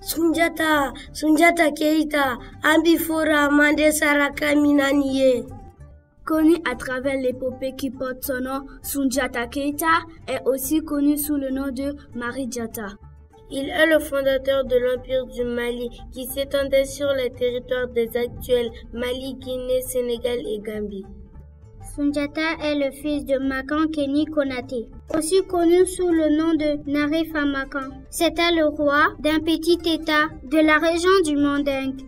Sundiata Keita, Ambifora Mande Saraka Minaniye. Connu à travers l'épopée qui porte son nom, Sundiata Keita est aussi connu sous le nom de Mari Diatta. Il est le fondateur de l'Empire du Mali qui s'étendait sur les territoires des actuels Mali, Guinée, Sénégal et Gambie. Sundiata est le fils de Makan Kenny Konaté, aussi connu sous le nom de Narefa Makan. C'était le roi d'un petit état de la région du Mandingue.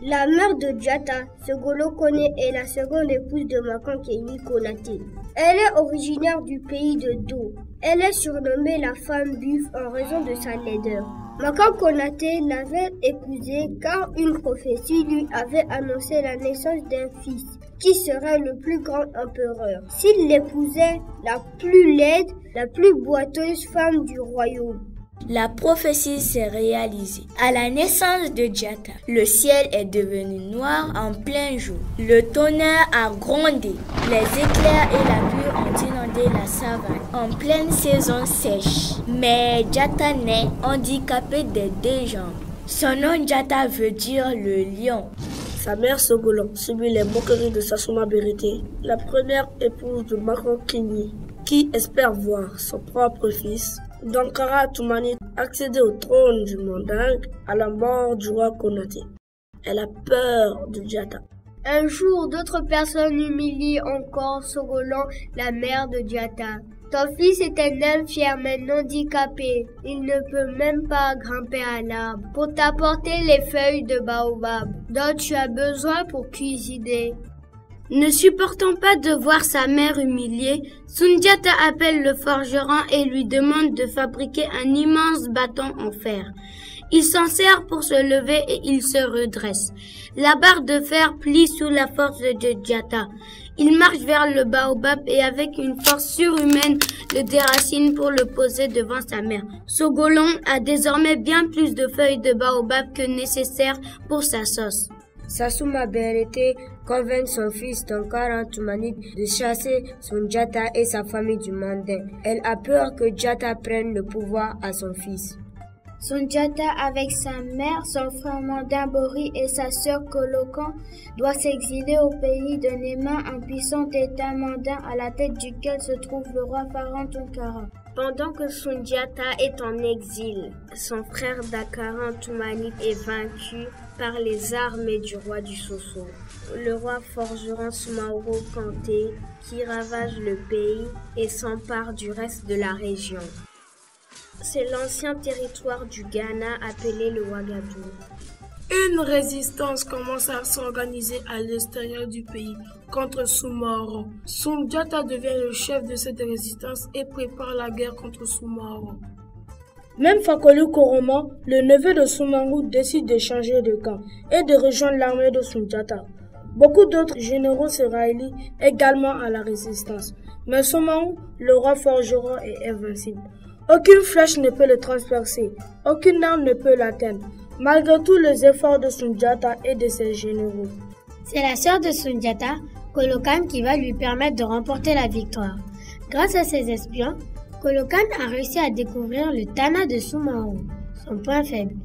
La mère de Diatta, Sogolo Kone, est la seconde épouse de Makan Kenny Konaté. Elle est originaire du pays de Do. Elle est surnommée la femme buff en raison de sa laideur. Makan Konaté l'avait épousée car une prophétie lui avait annoncé la naissance d'un fils qui serait le plus grand empereur. S'il l'épousait, la plus laide, la plus boiteuse femme du royaume. La prophétie s'est réalisée. À la naissance de Diatta, le ciel est devenu noir en plein jour. Le tonnerre a grondé. Les éclairs et la pluie ont inondé la savane en pleine saison sèche. Mais Diatta naît handicapé des deux jambes. Son nom Diatta veut dire le lion. Sa mère Sogolon subit les moqueries de Sassouma Berete, la première épouse de Makan Kenny, qui espère voir son propre fils, Dankara Toumani, accéder au trône du Mandingue à la mort du roi Konaté. Elle a peur de Diatta. Un jour, d'autres personnes humilient encore Sogolon, la mère de Diatta. Ton fils est un infirme handicapé. Il ne peut même pas grimper à l'arbre pour t'apporter les feuilles de baobab dont tu as besoin pour cuisiner. Ne supportant pas de voir sa mère humiliée, Sundiata appelle le forgeron et lui demande de fabriquer un immense bâton en fer. Il s'en sert pour se lever et il se redresse. La barre de fer plie sous la force de Diatta. Il marche vers le baobab et avec une force surhumaine le déracine pour le poser devant sa mère. Sogolon a désormais bien plus de feuilles de baobab que nécessaire pour sa sauce. Sassouma Berete convainc son fils Dankara Toumani de chasser Sundiata et sa famille du Mandin. Elle a peur que Diatta prenne le pouvoir à son fils. Sundiata, avec sa mère, son frère Mandin-Bori et sa sœur Kolokan, doit s'exiler au pays de Néma, un puissant état mandin à la tête duquel se trouve le roi Pharaon Tonkara. Pendant que Sundiata est en exil, son frère Dankara Toumani est vaincu par les armées du roi du Soso, le roi forgeron Soumaoro Kanté, qui ravage le pays et s'empare du reste de la région. C'est l'ancien territoire du Ghana appelé le Ouagadougou. Une résistance commence à s'organiser à l'extérieur du pays contre Soumaoro. Sundiata devient le chef de cette résistance et prépare la guerre contre Soumaoro. Même Fakoli Koroman, le neveu de Soumaoro, décide de changer de camp et de rejoindre l'armée de Sundiata. Beaucoup d'autres généraux se rallient également à la résistance. Mais Soumaoro, le roi forgeron, est invincible. Aucune flèche ne peut le transpercer, aucune arme ne peut l'atteindre, malgré tous les efforts de Sundiata et de ses généraux. C'est la sœur de Sundiata, Kolokan, qui va lui permettre de remporter la victoire. Grâce à ses espions, Kolokan a réussi à découvrir le Tana de Soumaoro, son point faible.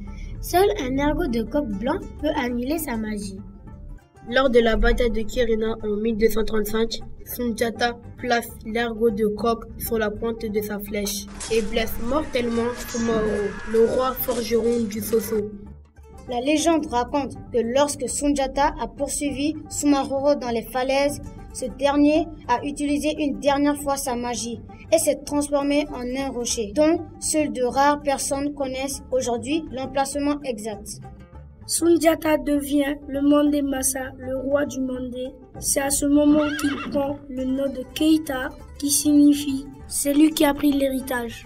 Seul un ergot de coq blanc peut annuler sa magie. Lors de la bataille de Kirina en 1235, Sundiata place l'ergot de coq sur la pointe de sa flèche et blesse mortellement Soumaoro, le roi forgeron du Soso. La légende raconte que lorsque Sundiata a poursuivi Soumaoro dans les falaises, ce dernier a utilisé une dernière fois sa magie et s'est transformé en un rocher, dont seules de rares personnes connaissent aujourd'hui l'emplacement exact. Sundiata devient le Mandé Massa, le roi du Mandé. C'est à ce moment qu'il prend le nom de Keita, qui signifie « celui qui a pris l'héritage ».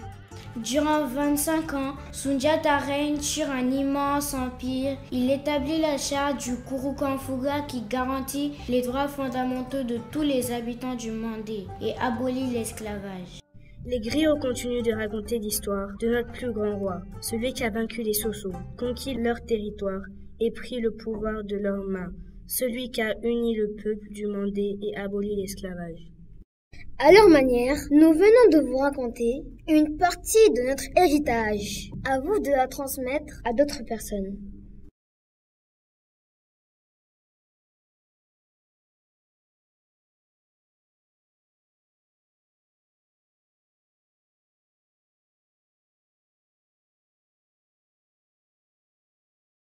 Durant 25 ans, Sundiata règne sur un immense empire. Il établit la charte du Kurukanfuga qui garantit les droits fondamentaux de tous les habitants du Mandé et abolit l'esclavage. Les griots continuent de raconter l'histoire de notre plus grand roi, celui qui a vaincu les Soso, conquis leur territoire et pris le pouvoir de leurs mains, celui qui a uni le peuple du Mandé et aboli l'esclavage. À leur manière, nous venons de vous raconter une partie de notre héritage. À vous de la transmettre à d'autres personnes.